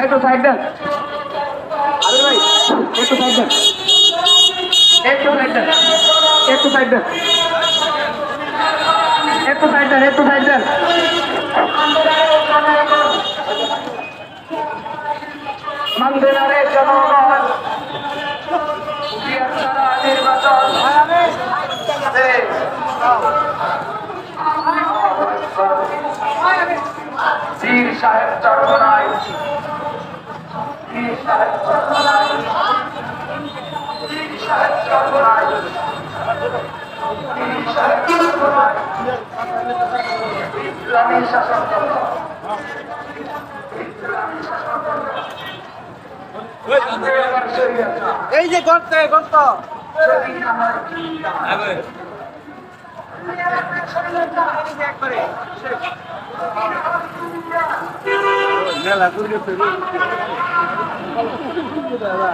একটু সাইড দেন ভাই, একটু সাইড দেন, একটু সাইড দেন, একটু সাইড দেন, একটু সাইড দেন, একটু সাইড দেন। মন্দিরে জনগণ নির্বাচন পীর সাহেব চরমনাই, পীর সাহেব চরমনাই, পীর সাহেব চরমনাই, পীর সাহেব চরমনাই, ইসলামী শাসনতন্ত্র, ইসলামী শাসনতন্ত্র। এই যে গর্তে গর্ত মেলা করে দাদা